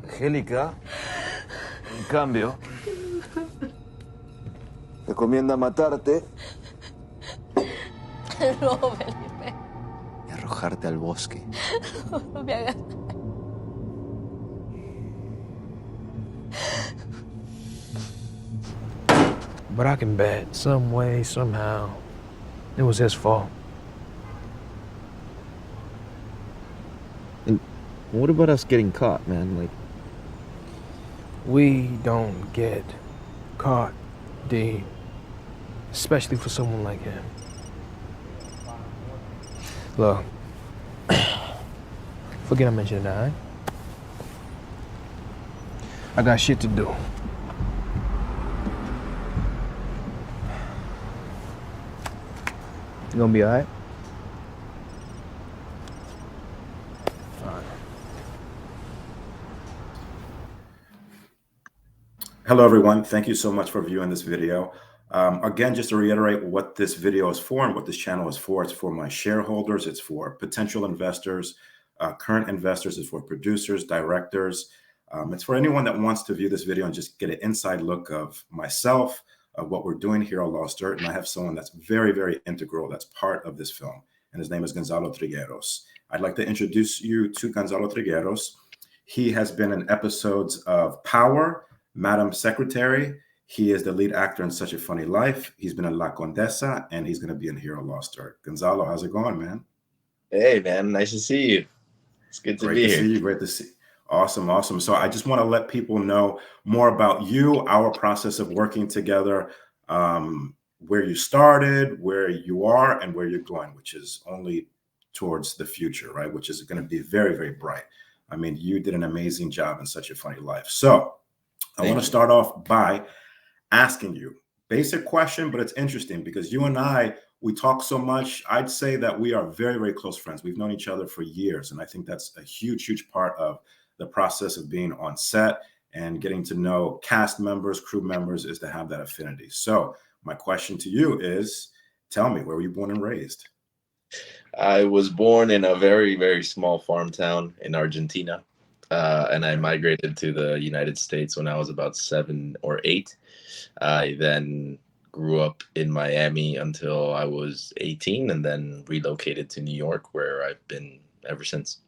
Angélica, en cambio, recomienda matarte No, Felipe. y arrojarte al bosque. No me hagas. But I can bet, some way, somehow, it was his fault. And what about us getting caught, man? Like, We don't get caught, D. Especially for someone like him. Look, forget I mentioned that, eh? I got shit to do. You gonna be all right? Hello, everyone. Thank you so much for viewing this video. Again, just to reiterate what this video is for and what this channel is for, it's for my shareholders, it's for potential investors, current investors, it's for producers, directors. It's for anyone that wants to view this video and just get an inside look of myself, of what we're doing here on Lost Dirt. And I have someone that's very, very integral, that's part of this film. And his name is Gonzalo Trigueros. I'd like to introduce you to Gonzalo Trigueros. He has been in episodes of Power, Madam Secretary. He is the lead actor in Such a Funny Life. He's been in La Condesa, and he's going to be in HERO.LOSS.DIRT. Gonzalo, how's it going, man? Hey, man. Nice to see you. It's good to be here. Great to see you. Great to see you. Awesome, awesome. So I just want to let people know more about you, our process of working together, where you started, where you are, and where you're going, which is only towards the future, right? Which is going to be very, very bright. I mean, you did an amazing job in Such a Funny Life. So I want to start off by asking you basic question, but it's interesting because you and I, we talk so much. I'd say that we are very, very close friends. We've known each other for years. And I think that's a huge, huge part of the process of being on set and getting to know cast members, crew members, is to have that affinity. So my question to you is, tell me, where were you born and raised? I was born in a very, very small farm town in Argentina. And I migrated to the United States when I was about 7 or 8. I then grew up in Miami until I was 18 and then relocated to New York, where I've been ever since.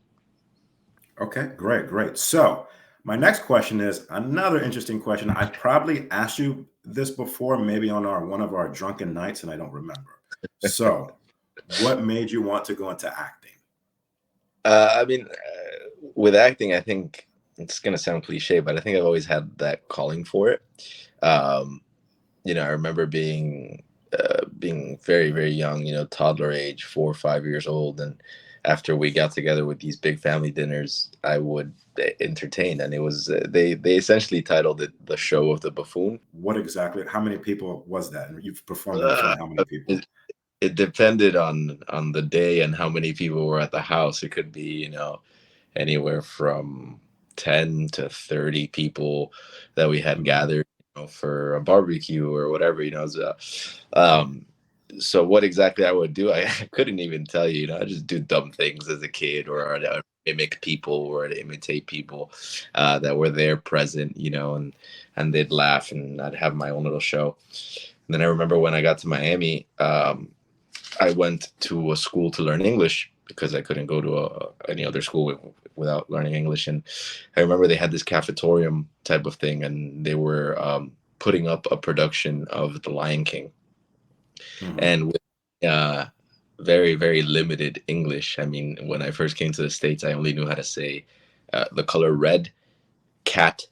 Okay, great, great. So my next question is another interesting question. I probably asked you this before, maybe on one of our drunken nights, and I don't remember. So what made you want to go into acting? With acting, I think it's going to sound cliche, but I think I've always had that calling for it. I remember being very, very young, toddler age, 4 or 5 years old. And after we got together with these big family dinners, I would entertain. And it was, they essentially titled it The Show of the Buffoon. What exactly, how many people was that? And you've performed in front of how many people? It depended on the day and how many people were at the house. It could be, anywhere from 10 to 30 people that we had gathered, for a barbecue or whatever, so what exactly I would do, I couldn't even tell you, I just do dumb things as a kid, or I'd mimic people, or I'd imitate people that were there present, and they'd laugh, and I'd have my own little show. And then I remember when I got to Miami, I went to a school to learn English because I couldn't go to any other school without learning English. And I remember they had this cafetorium type of thing, and they were putting up a production of The Lion King. Mm-hmm. And with very, very limited English. I mean, when I first came to the States, I only knew how to say the color red, cat,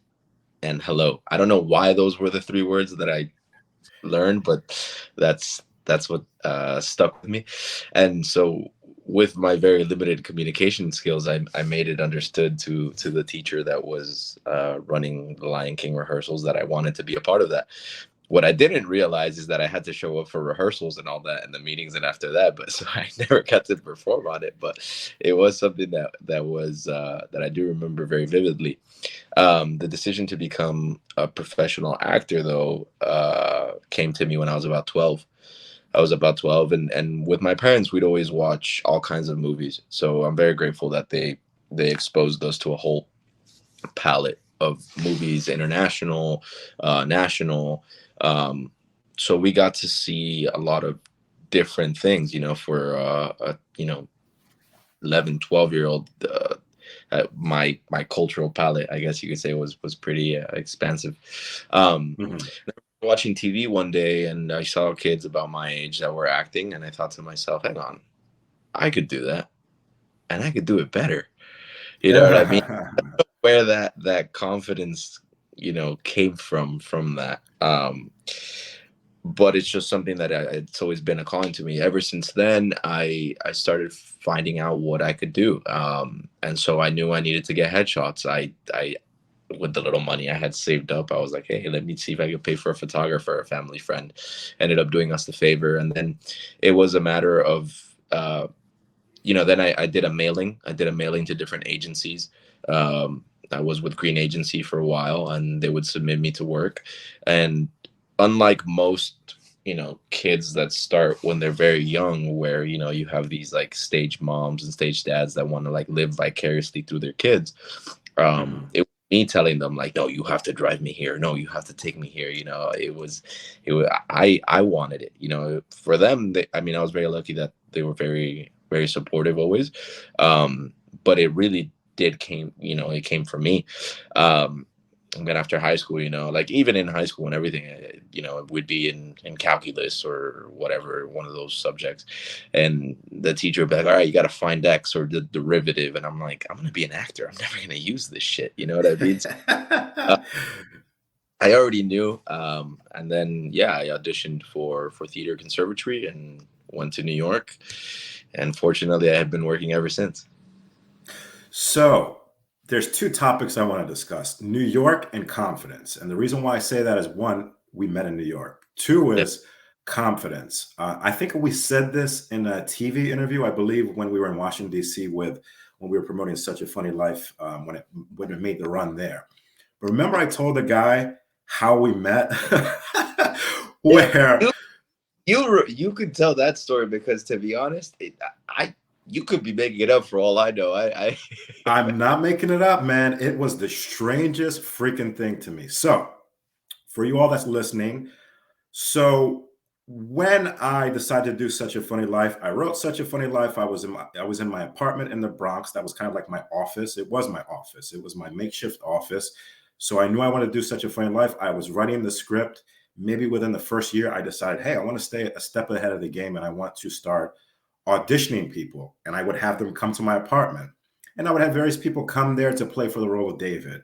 and hello. I don't know why those were the 3 words that I learned, but that's what stuck with me. And so with my very limited communication skills, I made it understood to the teacher that was running the Lion King rehearsals that I wanted to be a part of that. What I didn't realize is that I had to show up for rehearsals and all that, and the meetings and after that. But so I never got to perform on it. But it was something that was that I do remember very vividly. The decision to become a professional actor, though, came to me when I was about 12. I was about 12, and with my parents, we'd always watch all kinds of movies. So I'm very grateful that they exposed us to a whole palette of movies, international, national. Um, so we got to see a lot of different things, for a 11, 12-year-old. My cultural palette, I guess you could say, was pretty expansive. Um, Mhm. Watching TV one day, and I saw kids about my age that were acting, and I thought to myself, hang on, I could do that, and I could do it better. You know what I mean? Where that confidence, came from that. But it's just something that it's always been a calling to me. Ever since then, I started finding out what I could do, and so I knew I needed to get headshots. I with the little money I had saved up, I was like, hey, let me see if I could pay for a photographer. A family friend ended up doing us the favor, and then it was a matter of then I did a mailing. I did a mailing to different agencies. I was with Green Agency for a while, and they would submit me to work. And unlike most, kids that start when they're very young, where, you have these like stage moms and stage dads that want to like live vicariously through their kids. Mhm. It was me telling them like, no, you have to drive me here. No, you have to take me here. It was, I wanted it, for them. I mean, I was very lucky that they were very, very supportive always. But it really it came from me. And then after high school, like even in high school and everything, we'd be in calculus or whatever, one of those subjects. And the teacher would be like, all right, you got to find X or the derivative. And I'm like, I'm going to be an actor. I'm never going to use this shit. You know what I mean? So, I already knew. And then, yeah, I auditioned for theater conservatory and went to New York. And fortunately, I have been working ever since. So there's two topics I want to discuss: New York and confidence. And the reason why I say that is, one, we met in New York. Two Yeah. is confidence. I think we said this in a TV interview, I believe, when we were in Washington, D.C. when we were promoting Such a Funny Life, when it made the run there. But remember, I told the guy how we met, Yeah. where You could tell that story because, to be honest, you could be making it up for all I know. I I'm not making it up, man. It was the strangest freaking thing to me. So, for you all that's listening, so when I decided to do Such a Funny Life, I wrote Such a Funny Life. I was in my apartment in the Bronx. That was kind of like my office. It was my office. It was my makeshift office. So I knew I wanted to do Such a Funny Life. I was writing the script. Maybe within the first year, I decided, hey, I want to stay a step ahead of the game, and I want to start auditioning people. And I would have them come to my apartment, and I would have various people come there to play for the role of David.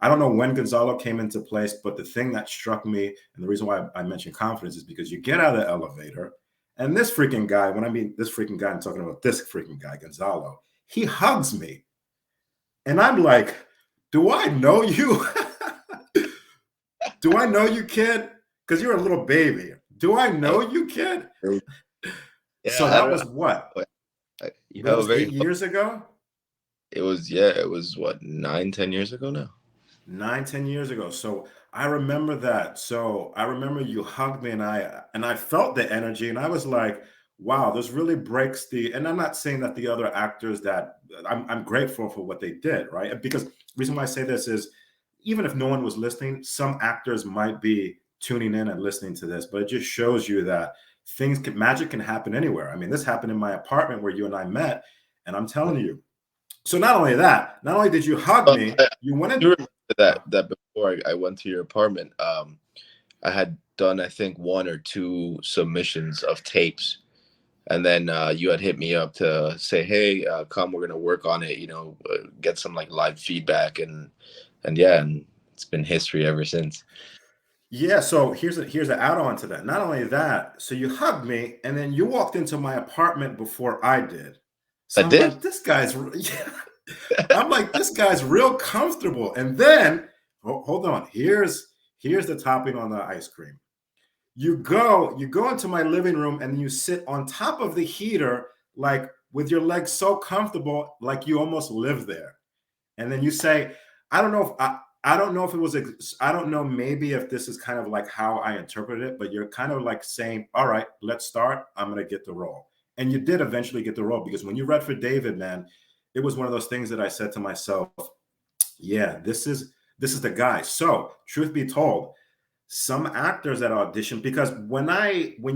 I don't know when Gonzalo came into place, but the thing that struck me, and the reason why I mentioned confidence, is because you get out of the elevator, and this freaking guy, when I mean this freaking guy, I'm talking about this freaking guy, Gonzalo, he hugs me. And I'm like, do I know you? Do I know you, kid? Because you're a little baby. Do I know you, kid? So yeah, I that don't was know. what? You That have a was very 8 years ago? it was what, 9, 10 years ago now. 9, 10 years ago. So I remember that. So I remember you hugged me, and I felt the energy, and I was like, wow, this really breaks the, and I'm not saying that the other actors that I'm grateful for what they did, right? Because the reason why I say this is, even if no one was listening, some actors might be tuning in and listening to this, but it just shows you that magic can happen anywhere. I mean, this happened in my apartment where you and I met, and I'm telling you. So not only that, not only did you hug Well, me, I you went do in. remember that before I went to your apartment, I had done, I think, one or two submissions of tapes, and then you had hit me up to say, hey, come, we're gonna work on it, get some like live feedback, and yeah, and it's been history ever since. Yeah, so here's an add-on to that. Not only that, so you hugged me, and then you walked into my apartment before I did. I So I'm did. like, this guy's yeah. I'm like, this guy's real comfortable. And then hold on, here's the topping on the ice cream. You go into my living room, and you sit on top of the heater, like with your legs so comfortable, like you almost live there. And then you say, I don't know if I don't know if it was, I don't know, maybe if this is kind of like how I interpret it, but you're kind of like saying, all right, let's start. I'm going to get the role. And you did eventually get the role, because when you read for David, man, it was one of those things that I said to myself, yeah, this is the guy. So truth be told, some actors that auditioned, because when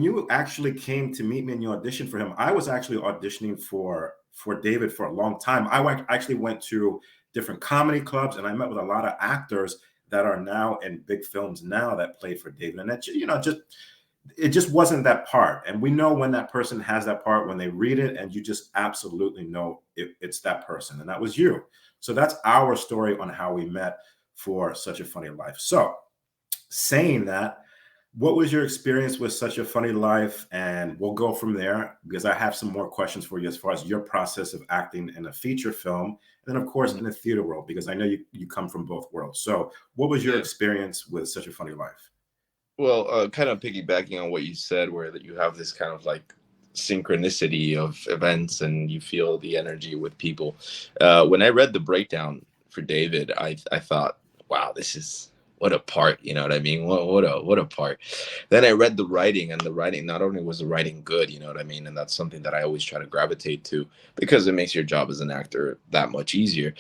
you actually came to meet me and you auditioned for him, I was actually auditioning for David for a long time. Actually went to different comedy clubs, and I met with a lot of actors that are now in big films now that played for David. And that, you know, it just wasn't that part. And we know when that person has that part, when they read it, and you just absolutely know it's that person, and that was you. So that's our story on how we met for Such a Funny Life. So saying that, what was your experience with Such a Funny Life? And we'll go from there, because I have some more questions for you as far as your process of acting in a feature film, and then of course in the theater world, because I know you come from both worlds. So what was your experience with Such a Funny Life? Well, kind of piggybacking on what you said, where that you have this kind of like synchronicity of events and you feel the energy with people. When I read the breakdown for David, I thought, wow, this is, what a part, you know what I mean? What a part. Then I read the writing, and the writing, not only was the writing good, you know what I mean? And that's something that I always try to gravitate to, because it makes your job as an actor that much easier.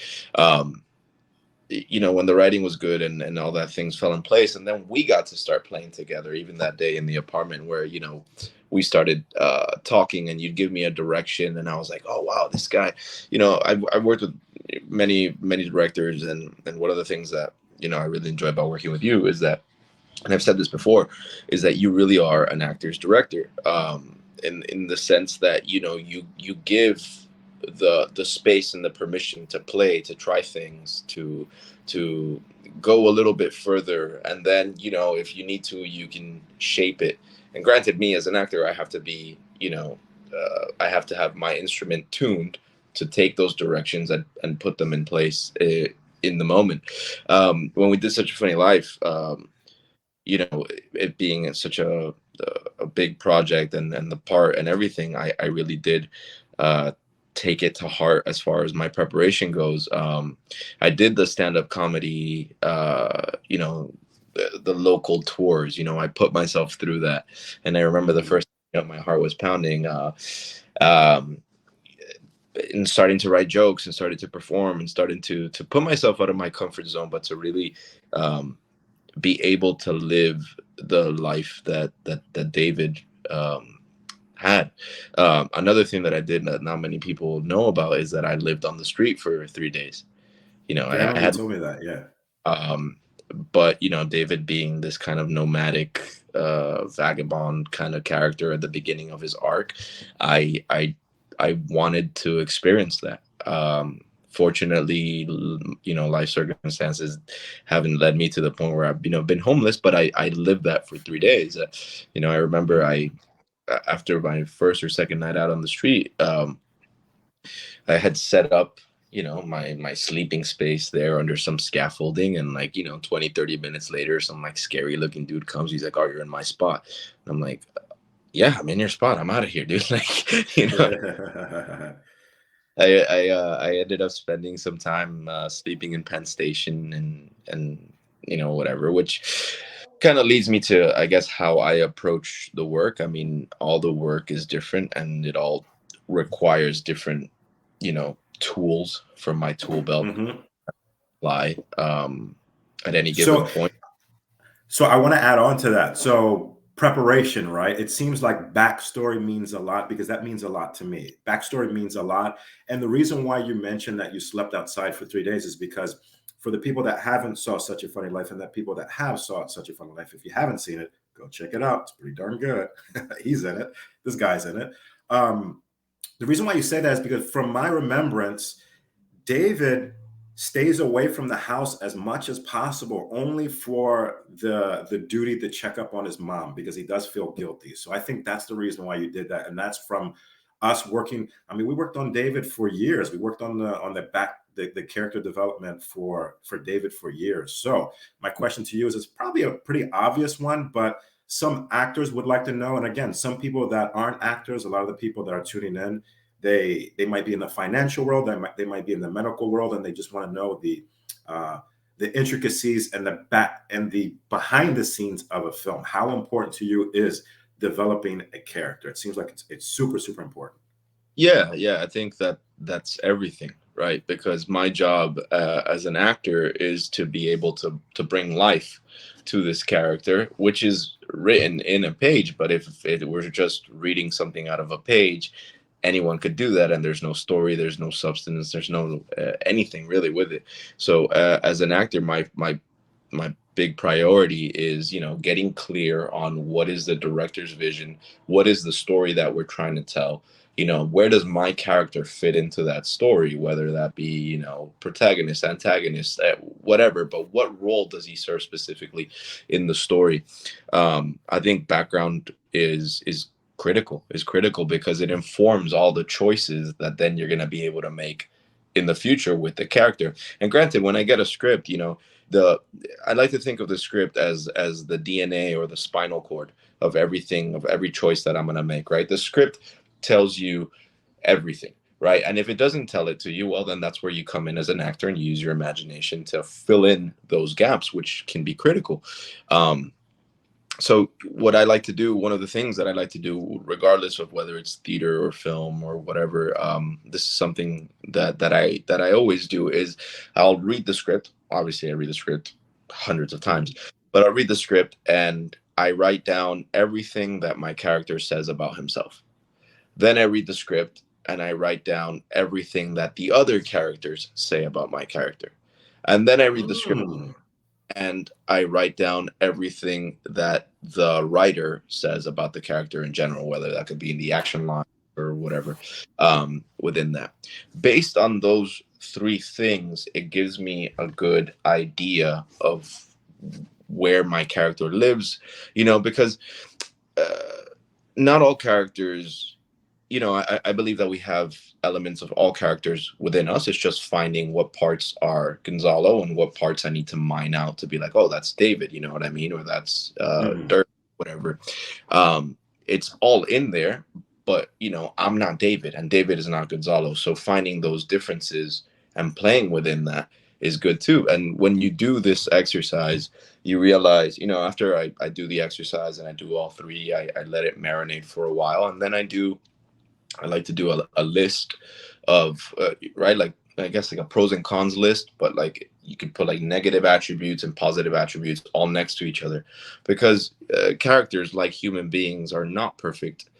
You know, when the writing was good and all that things fell in place, and then we got to start playing together, even that day in the apartment where, you know, we started talking, and you'd give me a direction, and I was like, oh wow, this guy, you know, I've worked with many directors, and one of the things that, you know, I really enjoy about working with you is that, and I've said this before, is that you really are an actor's director, in the sense that, you know, you give the space and the permission to play, to try things, to go a little bit further, and then, you know, if you need to, you can shape it. And granted, me as an actor, I have to be, you know, I have to have my instrument tuned to take those directions and put them in place in the moment. When we did Such a Funny Life, you know, it being such a big project, and the part and everything, I really did take it to heart as far as my preparation goes. I did the stand-up comedy, you know, the local tours, you know, I put myself through that. And I remember the first, you know, my heart was pounding, and starting to write jokes, and started to perform, and starting to put myself out of my comfort zone, but to really be able to live the life that David had. Another thing that I did that not many people know about is that I lived on the street for 3 days. You know, Yeah, I had, you told me that. Yeah. but you know, David being this kind of nomadic, vagabond kind of character at the beginning of his arc, I wanted to experience that. Fortunately, you know, life circumstances haven't led me to the point where I've, you know, been homeless, but I lived that for 3 days. You know, I remember after my first or second night out on the street, I had set up, you know, my sleeping space there under some scaffolding, and like, you know, 20-30 minutes later, some like scary looking dude comes. He's like, oh, you're in my spot. And I'm like, yeah, I'm in your spot, I'm out of here, dude. Like, you know, I ended up spending some time sleeping in Penn Station, and you know, whatever, which kind of leads me to, I guess, how I approach the work. I mean, all the work is different, and it all requires different, you know, tools from my tool belt lie at any given So, point. so I want to add on to that. So preparation, right? It seems like backstory means a lot, because that means a lot to me. Backstory means a lot. And the reason why you mentioned that you slept outside for 3 days is because, for the people that haven't saw Such a Funny Life, and that people that have saw Such a Funny Life, if you haven't seen it, go check it out. It's pretty darn good. He's in it. This guy's in it. The reason why you say that is because, from my remembrance, David stays away from the house as much as possible, only for the duty to check up on his mom, because he does feel guilty. So I think that's the reason why you did that, and that's from us working. I mean, we worked on David for years. We worked on the character development for David for years. So my question to you is, it's probably a pretty obvious one, but some actors would like to know. And again, some people that aren't actors, a lot of the people that are tuning in, they might be in the financial world, they might be in the medical world, and they just want to know the intricacies and the back and the behind the scenes of a film. How important to you is developing a character? It seems like it's super, super important. Yeah, yeah, I think that that's everything, right? Because my job as an actor is to be able to bring life to this character, which is written in a page. But if it were just reading something out of a page, anyone could do that, and there's no story, there's no substance, there's no anything really with it. So as an actor, my big priority is, you know, getting clear on what is the director's vision, what is the story that we're trying to tell, you know, where does my character fit into that story, whether that be, you know, protagonist, antagonist, whatever, but what role does he serve specifically in the story? I think background is critical because it informs all the choices that then you're going to be able to make in the future with the character. And granted, when I get a script, you know, I like to think of the script as the DNA or the spinal cord of everything, of every choice that I'm going to make, right? The script tells you everything, right? And if it doesn't tell it to you, well, then that's where you come in as an actor and use your imagination to fill in those gaps, which can be critical. So what I like to do, one of the things that I like to do, regardless of whether it's theater or film or whatever, this is something that I always do, is I'll read the script. Obviously, I read the script hundreds of times, but I'll read the script and I write down everything that my character says about himself. Then I read the script and I write down everything that the other characters say about my character. And then I read the script and I write down everything that the writer says about the character in general, whether that could be in the action line or whatever, within that. Based on those three things, it gives me a good idea of where my character lives, you know, because not all characters, you know, I believe that we have elements of all characters within us. It's just finding what parts are Gonzalo and what parts I need to mine out to be like, oh, that's David, you know what I mean? Or that's Dirt, whatever. It's all in there, but, you know, I'm not David and David is not Gonzalo. So finding those differences and playing within that is good too. And when you do this exercise, you realize, you know, after I do the exercise and I do all three, I let it marinate for a while. And then I like to do a list of, right, like, I guess like a pros and cons list, but like you could put like negative attributes and positive attributes all next to each other, because characters, like human beings, are not perfect,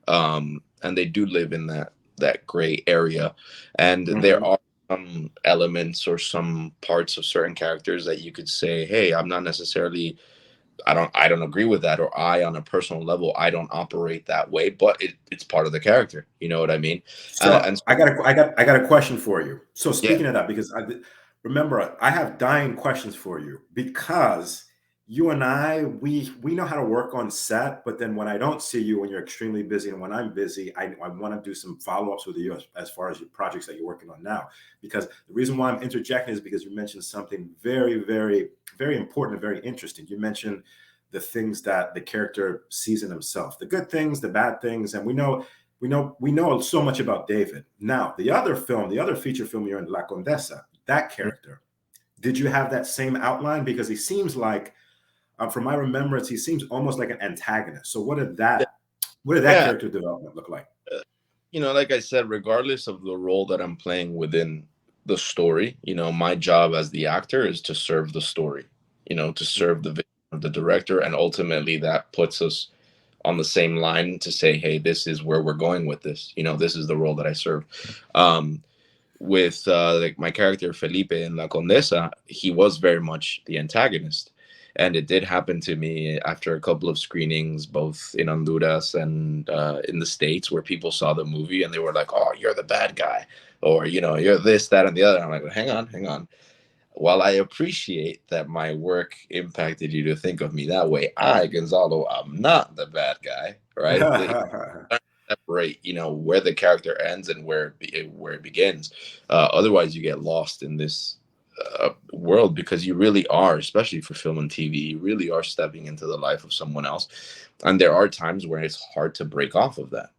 and they do live in that gray area, and there are some elements or some parts of certain characters that you could say, hey, I'm not necessarily, I don't agree with that, or I, on a personal level, I don't operate that way, but it's part of the character. You know what I mean? So, and I got a question for you. So speaking yeah. of that, because remember, I have dying questions for you, because you and I, we know how to work on set, but then when I don't see you, when you're extremely busy, and when I'm busy, I want to do some follow-ups with you as far as your projects that you're working on now. Because the reason why I'm interjecting is because you mentioned something very, very, very important and very interesting. You mentioned the things that the character sees in himself, the good things, the bad things, and we know so much about David. Now, the other feature film you're in, La Condesa, that character, did you have that same outline? Because he seems like, from my remembrance, he seems almost like an antagonist. So what did that character development look like? You know, like I said, regardless of the role that I'm playing within the story, you know, my job as the actor is to serve the story, you know, to serve the vision of the director. And ultimately that puts us on the same line to say, hey, this is where we're going with this. You know, this is the role that I serve. With like my character Felipe in La Condesa, he was very much the antagonist. And it did happen to me after a couple of screenings, both in Honduras and in the States, where people saw the movie and they were like, oh, you're the bad guy, or, you know, you're this, that, and the other. I'm like, hang on. While I appreciate that my work impacted you to think of me that way, I, Gonzalo, I'm not the bad guy, right? Separate, you know, where the character ends and where it begins. Otherwise, you get lost in this world, because you really are, especially for film and TV, you really are stepping into the life of someone else. And there are times where it's hard to break off of that.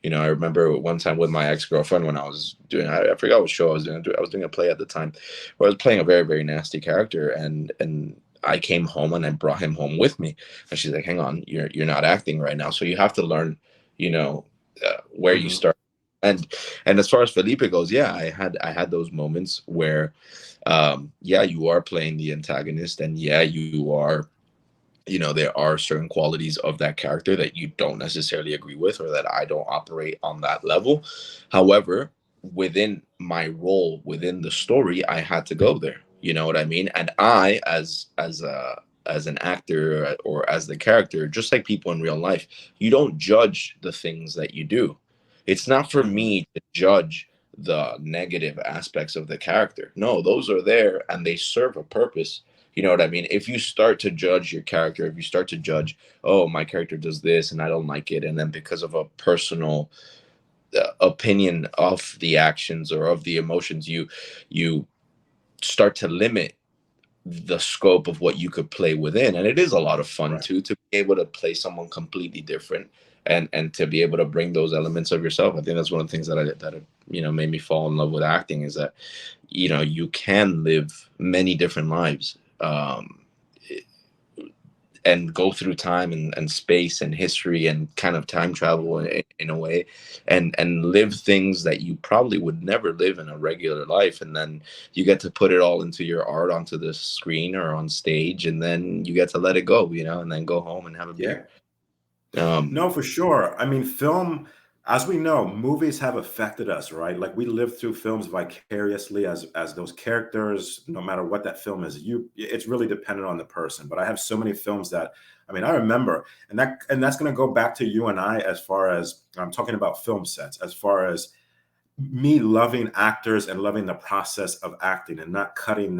You know, I remember one time with my ex-girlfriend when I was doing, I forgot what show I was doing. I was doing a play at the time where I was playing a very, very nasty character, and I came home and I brought him home with me. And she's like, "Hang on, you're not acting right now, so you have to learn, you know, where you Mhm. start." And as far as Felipe goes, yeah, I had those moments where, yeah, you are playing the antagonist, and yeah, you are, you know, there are certain qualities of that character that you don't necessarily agree with, or that I don't operate on that level. However, within my role within the story, I had to go there. You know what I mean? And I, as an actor, or as the character, just like people in real life, you don't judge the things that you do. It's not for Mhm. me to judge the negative aspects of the character. No, those are there and they serve a purpose. You know what I mean? If you start to judge your character, if you start to judge, oh, my character does this and I don't like it, and then because of a personal opinion of the actions or of the emotions, you start to limit the scope of what you could play within. And it is a lot of fun Right. too, to be able to play someone completely different, and to be able to bring those elements of yourself. I think that's one of the things that you know, made me fall in love with acting, is that, you know, you can live many different lives, and go through time and space and history and kind of time travel in a way, and live things that you probably would never live in a regular life, and then you get to put it all into your art, onto the screen or on stage, and then you get to let it go, you know, and then go home and have a beer. Yeah. um No, for sure. I mean, film, as we know, movies have affected us, right? Like we live through films vicariously as those characters, no matter what that film is. It's really dependent on the person. But I have so many films that, I mean, I remember, and that's going to go back to you and I, as far as I'm talking about film sets, as far as me loving actors and loving the process of acting, and not cutting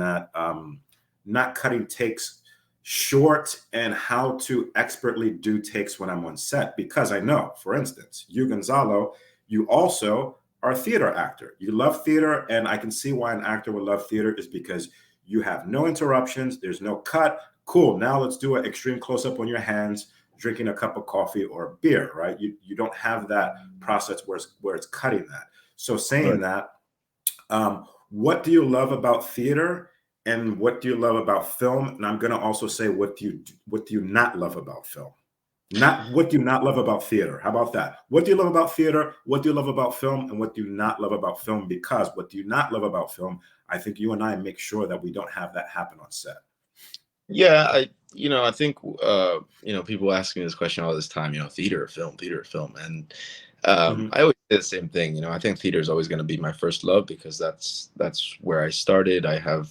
takes short, and how to expertly do takes when I'm on set. Because I know, for instance, you, Gonzalo, you also are a theater actor. You love theater, and I can see why an actor would love theater, is because you have no interruptions, there's no cut. Cool, now let's do an extreme close-up on your hands drinking a cup of coffee or beer, right? You don't have that process where it's cutting that. So saying right. that, what do you love about theater, and what do you love about film? And I'm going to also say, what do you not love about film? Not what do you not love about theater? How about that? What do you love about theater? What do you love about film? And what do you not love about film? Because what do you not love about film? I think you and I make sure that we don't have that happen on set. Yeah, I think, you know, people ask me this question all this time, you know, theater or film. And Mhm. I always say the same thing. You know, I think theater is always going to be my first love, because that's where I started. I have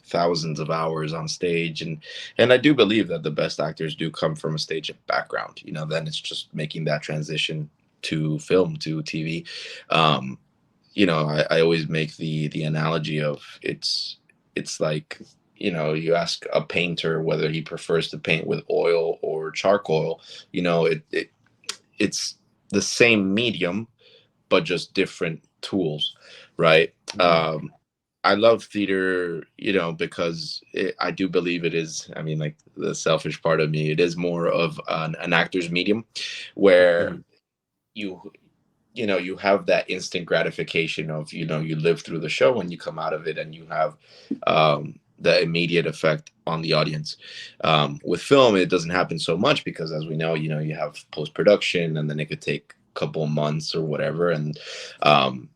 thousands of hours on stage, and I do believe that the best actors do come from a stage background. You know, then it's just making that transition to film, to TV. Um, you know, I always make the analogy of, it's like, you know, you ask a painter whether he prefers to paint with oil or charcoal. You know, it's the same medium, but just different tools, right? Mhm. I love theater, you know, because I do believe it is, I mean, like, the selfish part of me, it is more of an actor's medium, where Mhm. you you know, you have that instant gratification of, you know, you live through the show and you come out of it and you have the immediate effect on the audience. With film, it doesn't happen so much, because, as we know, you know, you have post production, and then it could take a couple of months or whatever, and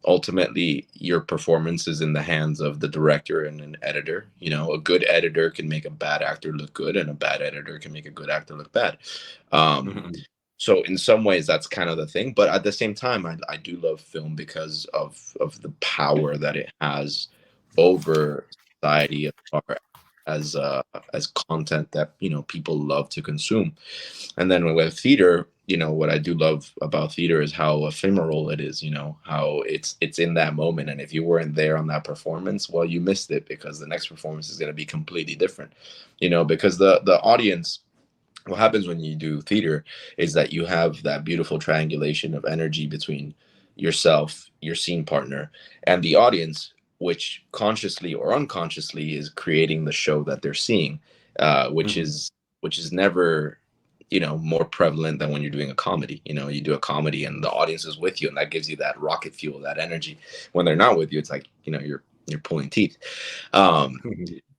ultimately your performance is in the hands of the director and an editor. You know, a good editor can make a bad actor look good, and a bad editor can make a good actor look bad. um, Mhm. so in some ways that's kind of the thing, but at the same time, I do love film because of the power that it has over society, as far as content that, you know, people love to consume. And then with theater, you know, what I do love about theater is how ephemeral it is. You know, how it's in that moment, and if you weren't there on that performance, well, you missed it, because the next performance is going to be completely different. You know, because the audience, what happens when you do theater is that you have that beautiful triangulation of energy between yourself, your scene partner, and the audience, which consciously or unconsciously is creating the show that they're seeing, which Mhm. is which is never, you know, more prevalent than when you're doing a comedy. You know, you do a comedy and the audience is with you, and that gives you that rocket fuel, that energy. When they're not with you, it's like, you know, you're pulling teeth. Um,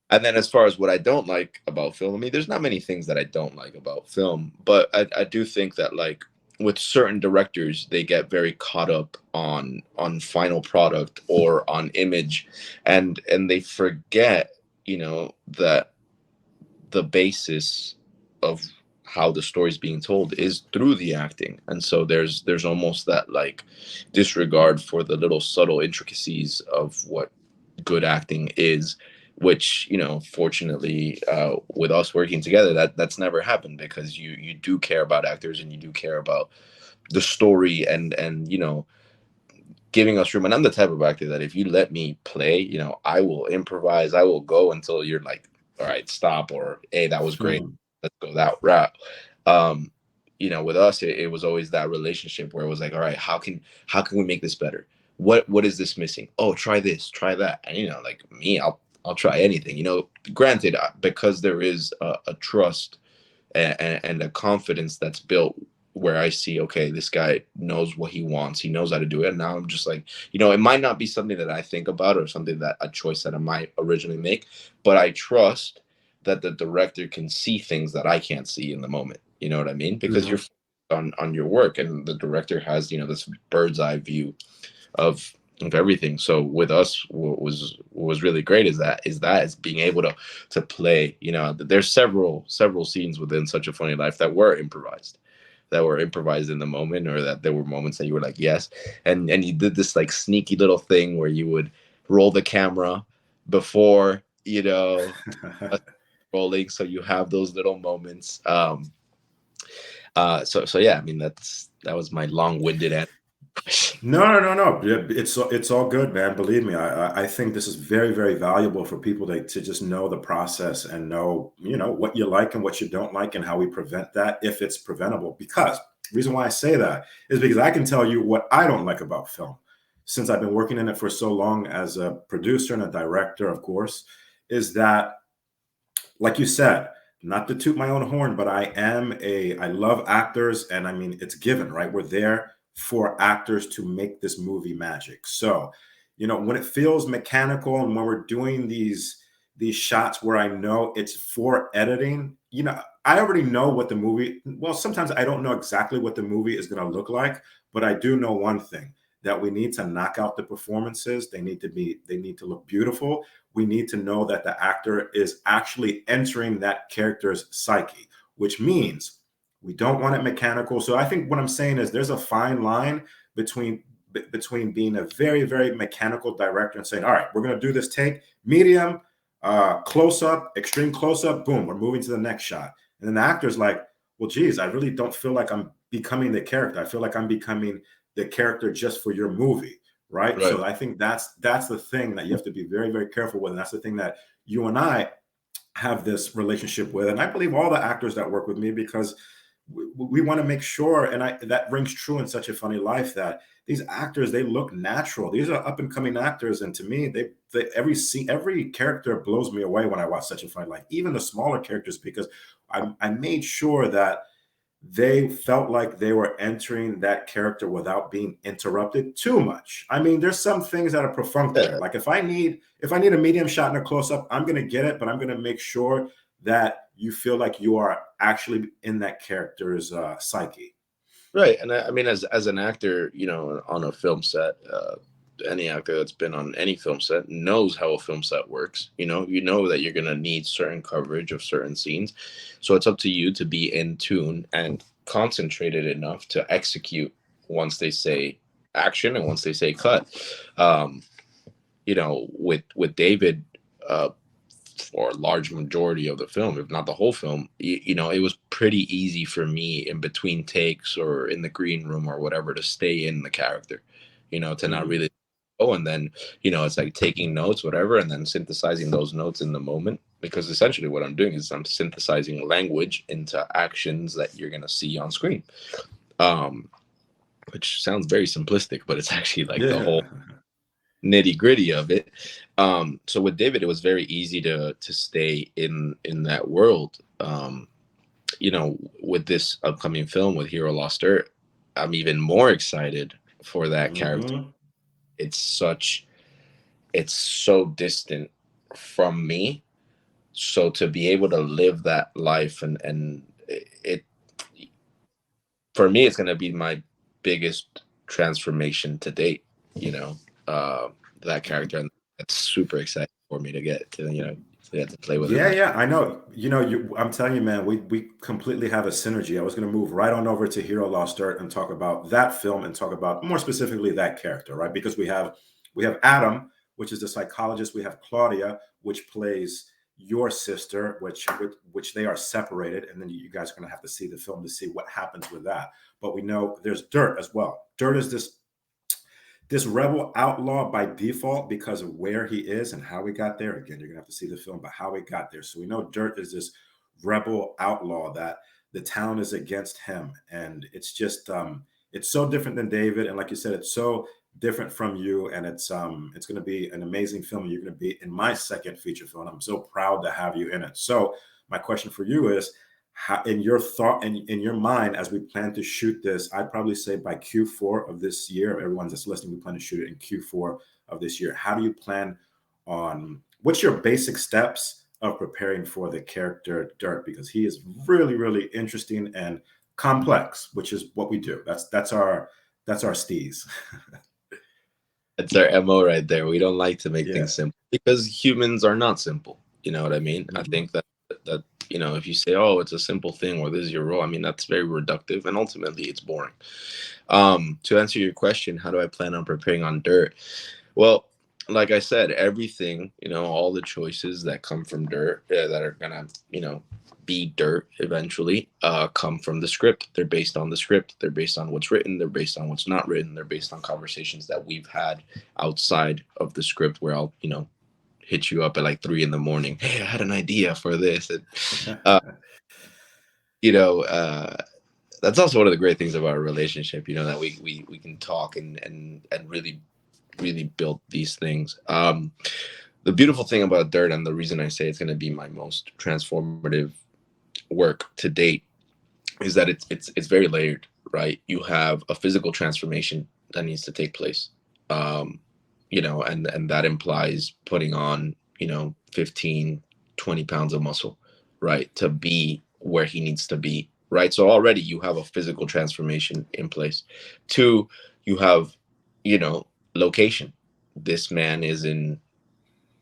and then as far as what I don't like about film, I mean, there's not many things that I don't like about film, but I do think that, like, with certain directors, they get very caught up on final product or on image, and they forget, you know, that the basis of how the story is being told is through the acting. And so there's almost that, like, disregard for the little subtle intricacies of what good acting is, which, you know, fortunately, with us working together, that's never happened, because you do care about actors, and you do care about the story, and you know, giving us room. And I'm the type of actor that if you let me play, you know, I will improvise. I will go until you're like, all right, stop, or hey, that was great, let's go that route. um you know, with us, it was always that relationship where it was like, all right, how can we make this better? What is this missing? Oh, try this, try that. And, you know, like me, I'll try anything, you know. Granted, because there is a trust and a confidence that's built, where I see, okay, this guy knows what he wants, he knows how to do it. And now I'm just like, you know, it might not be something that I think about, or something that a choice that I might originally make, but I trust that the director can see things that I can't see in the moment. You know what I mean? Because you're on your work, and the director has, you know, this bird's eye view of everything. So with us, what was really great is being able to play. You know, there's several scenes within Such a Funny Life that were improvised, in the moment, or that there were moments that you were like, yes. And you did this, like, sneaky little thing where you would roll the camera before, you know, rolling, so you have those little moments. So yeah, I mean, that was my long-winded answer. No. It's all good, man. Believe me, I think this is very, very valuable for people to just know the process, and know, you know, what you like and what you don't like, and how we prevent that, if it's preventable. Because the reason why I say that is because I can tell you what I don't like about film, since I've been working in it for so long as a producer and a director, of course, is that, like you said, not to toot my own horn, but I love actors, and I mean, it's given, right? We're there for actors to make this movie magic. So, you know, when it feels mechanical, and when we're doing these shots where I know it's for editing, you know, I already know what the movie, well, sometimes I don't know exactly what the movie is going to look like, but I do know one thing, that we need to knock out the performances. They need to look beautiful. We need to know that the actor is actually entering that character's psyche, which means we don't want it mechanical. So I think what I'm saying is, there's a fine line between being a very, very mechanical director and saying, all right, we're going to do this take, medium, close up, extreme close up, boom, we're moving to the next shot. And then the actor's like, well, geez, I really don't feel like I'm becoming the character. I feel like I'm becoming the character just for your movie. Right. So I think that's the thing that you have to be very, very careful with. And that's the thing that you and I have this relationship with. And I believe all the actors that work with me, because we want to make sure, and that rings true in Such a Funny Life, that these actors, they look natural. These are up and coming actors. And to me, every character blows me away when I watch Such a Funny Life, even the smaller characters, because I made sure that they felt like they were entering that character without being interrupted too much. I mean, there's some things that are perfunctory. Like if I need a medium shot and a close up, I'm going to get it, but I'm going to make sure that you feel like you are actually in that character's psyche. Right. And I mean, as an actor, you know, on a film set, any actor that's been on any film set knows how a film set works. You know that you're going to need certain coverage of certain scenes. So it's up to you to be in tune and concentrated enough to execute once they say action and once they say cut. You know, with David, for a large majority of the film, if not the whole film, you know, it was pretty easy for me in between takes or in the green room or whatever to stay in the character, you know, to not really and then, you know, it's like taking notes, whatever, and then synthesizing those notes in the moment, because essentially what I'm doing is I'm synthesizing language into actions that you're going to see on screen, which sounds very simplistic, but it's actually like the whole nitty gritty of it. So with David, it was very easy to stay in that world. you know, with this upcoming film with Hero Lost Dirt, I'm even more excited for that character. Mhm. It's so distant from me. So to be able to live that life, and it for me, it's gonna be my biggest transformation to date. You know, uh, that character, and it's super exciting for me to get to, to get to play with him. Yeah, yeah, I know. I'm telling you, man, we completely have a synergy. I was going to move right on over to Hero Lost Dirt and talk about that film and talk about more specifically that character, right? Because we have Adam, which is the psychologist. We have Claudia, which plays your sister, which they are separated, and then you guys are going to have to see the film to see what happens with that. But we know there's Dirt as well. Dirt is this rebel outlaw by default because of where he is and how he got there. Again, you're gonna have to see the film, but how he got there. So we know Dirt is this rebel outlaw that the town is against him, and it's so different than David, and like you said, it's so different from you, and it's going to be an amazing film. You're going to be in my second feature film. I'm so proud to have you in it. So my question for you is, how, in your thought and in your mind, as we plan to shoot this, I'd probably say by Q4 of this year, everyone that's listening, we plan to shoot it in Q4 of this year. How do you plan on, what's your basic steps of preparing for the character Dirt? Because he is really, really interesting and complex, which is what we do. That's our steez. It's our MO right there. We don't like to make Yeah. things simple because humans are not simple. You know what I mean? I think that if you say, oh, it's a simple thing, or this is your role, I mean, that's very reductive, and ultimately it's boring. To answer your question, how do I plan on preparing on Dirt? Well, like I said, everything, all the choices that come from Dirt, that are gonna, be Dirt eventually, come from the script. They're based on the script. They're based on what's written. They're based on what's not written. They're based on conversations that we've had outside of the script, where I'll, hit you up at like 3 a.m. Hey, I had an idea for this. And, that's also one of the great things about our relationship, that we can talk and really, really build these things. The beautiful thing about Dirt, and the reason I say it's going to be my most transformative work to date, is that it's very layered, right? You have a physical transformation that needs to take place, and that implies putting on 15, 20 pounds of muscle, right, to be where he needs to be, right? So already you have a physical transformation in place. 2, you have location. This man is in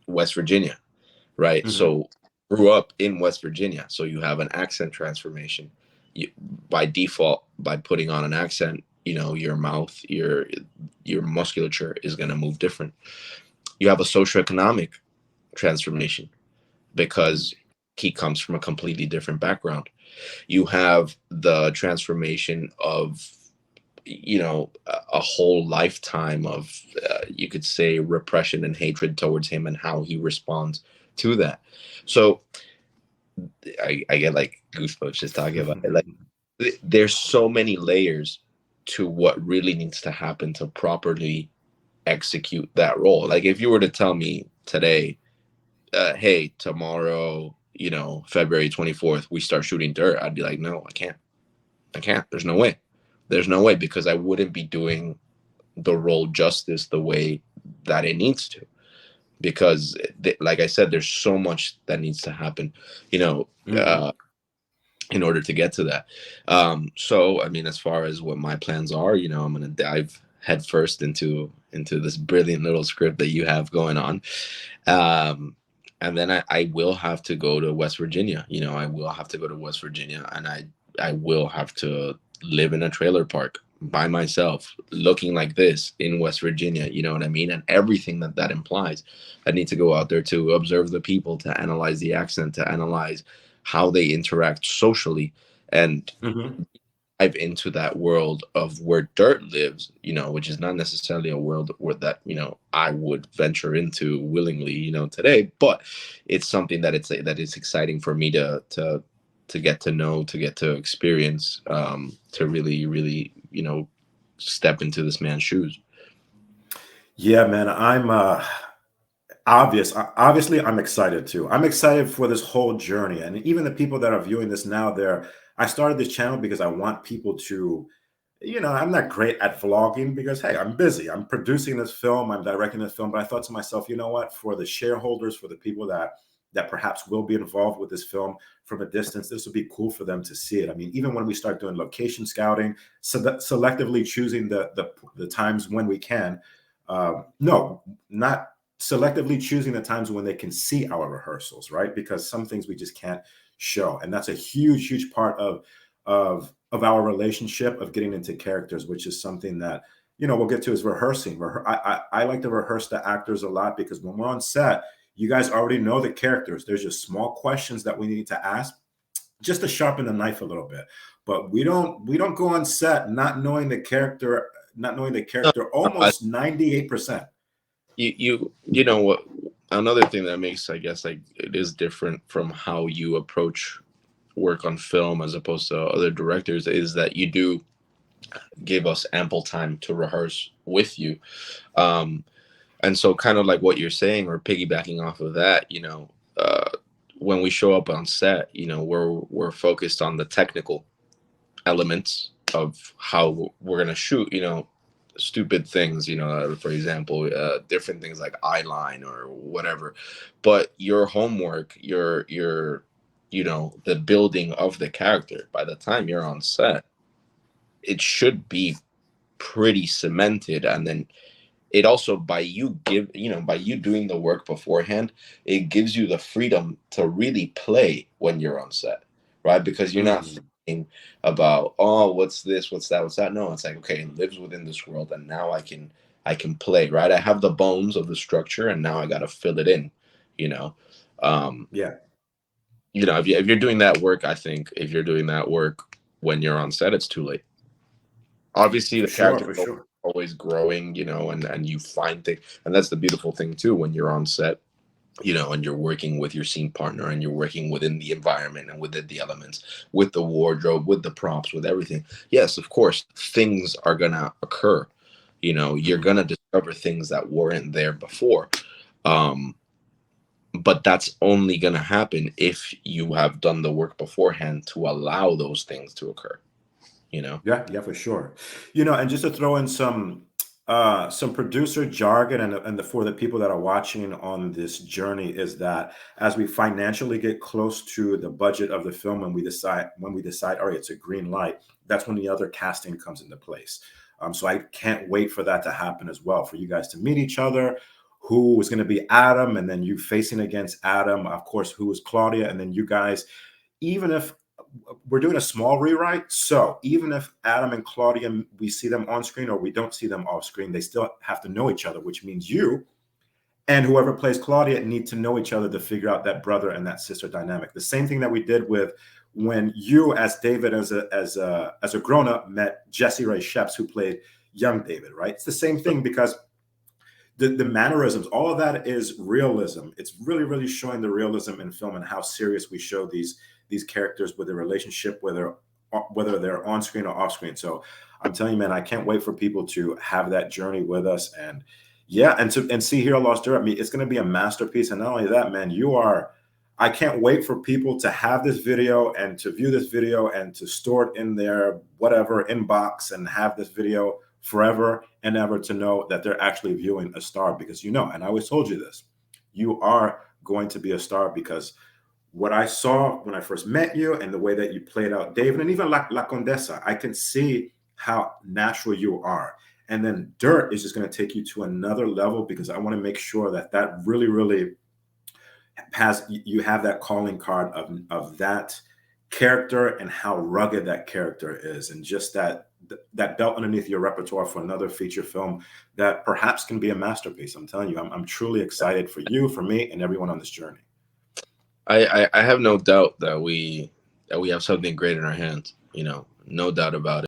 West Virginia, right? Mhm. So grew up in West Virginia, so you have an accent transformation. By default, by putting on an accent, your mouth, your musculature is going to move different. You have a socioeconomic transformation because he comes from a completely different background. You have the transformation of a whole lifetime of you could say repression and hatred towards him, and how he responds to that. So I get like goosebumps just talking about it. Like, there's so many layers to what really needs to happen to properly execute that role. Like, if you were to tell me today, hey, tomorrow, February 24th, we start shooting Dirt, I'd be like, no, I can't. There's no way. There's no way, because I wouldn't be doing the role justice the way that it needs to. Because, like I said, there's so much that needs to happen, in order to get to that. So, I mean, as far as what my plans are, I'm going to dive headfirst into this brilliant little script that you have going on. And then I will have to go to West Virginia. I will have to go to West Virginia, and I will have to live in a trailer park by myself, looking like this in West Virginia. You know what I mean? And everything that implies. I need to go out there to observe the people, to analyze the accent, to analyze how they interact socially, and dive into that world of where Dirt lives, which is not necessarily a world where that, I would venture into willingly, today, but it's something that is exciting for me to get to know, to get to experience, to really, really, step into this man's shoes. Yeah, man, obviously I'm excited too. I'm excited for this whole journey, and even the people that are viewing this now, they're I started this channel because I want people to, I'm not great at vlogging because, hey, I'm busy. I'm producing this film, I'm directing this film. But I thought to myself, you know what? For the shareholders, for the people that perhaps will be involved with this film from a distance, this would be cool for them to see it. I mean, even when we start doing location scouting, selectively choosing the times when we can, no, not selectively choosing the times when they can see our rehearsals, right? Because some things we just can't show. And that's a huge part of our relationship, of getting into characters, which is something that, we'll get to, is rehearsing. I like to rehearse the actors a lot, because when we're on set, you guys already know the characters. There's just small questions that we need to ask just to sharpen the knife a little bit. But we don't go on set not knowing the character almost 98%. You know what, another thing that makes, I guess, like, it is different from how you approach work on film as opposed to other directors, is that you do give us ample time to rehearse with you. And so, kind of like what you're saying, or piggybacking off of that, when we show up on set, we're focused on the technical elements of how we're gonna shoot, stupid things, for example, different things like eye line or whatever. But your homework, your the building of the character, by the time you're on set, it should be pretty cemented. And then it also, by you doing the work beforehand, it gives you the freedom to really play when you're on set, right? Because you're not thinking about, oh, what's this, what's that. No, it's like, okay, it lives within this world, and now I can play, right? I have the bones of the structure, and now I got to fill it in. Yeah. If you're doing that work, I think if you're doing that work when you're on set, it's too late. Obviously, the character is always growing, and you find things, and that's the beautiful thing too, when you're on set, and you're working with your scene partner, and you're working within the environment and within the elements, with the wardrobe, with the props, with everything. Yes, of course, things are gonna occur. You're gonna discover things that weren't there before. But that's only gonna happen if you have done the work beforehand to allow those things to occur. Yeah, for sure. And just to throw in some producer jargon, and for the people that are watching on this journey, is that as we financially get close to the budget of the film, when we decide, all right, it's a green light, that's when the other casting comes into place. So I can't wait for that to happen as well, for you guys to meet each other, who is going to be Adam, and then you facing against Adam, of course, who is Claudia, and then you guys, even if we're doing a small rewrite, so even if Adam and Claudia, we see them on screen or we don't see them off screen, they still have to know each other, which means you and whoever plays Claudia need to know each other to figure out that brother and that sister dynamic. The same thing that we did with when you, as David, as a grown-up, met Jesse Ray Sheps, who played young David, right? It's the same thing, because the mannerisms, all of that is realism. It's really showing the realism in film, and how serious we show these characters with a relationship, whether they're on screen or off screen. So I'm telling you, man, I can't wait for people to have that journey with us. And yeah, and see HERO.LOSS.DIRT. I mean, it's going to be a masterpiece. And not only that, man, I can't wait for people to have this video and to view this video and to store it in their whatever inbox, and have this video forever and ever, to know that they're actually viewing a star. Because and I always told you this, you are going to be a star, because what I saw when I first met you, and the way that you played out David, and even La Condesa, I can see how natural you are. And then Dirt is just going to take you to another level, because I want to make sure that really you have that calling card of that character, and how rugged that character is, and just that belt underneath your repertoire for another feature film that perhaps can be a masterpiece. I'm telling you, I'm truly excited for you, for me, and everyone on this journey. I have no doubt that we have something great in our hands. No doubt about it.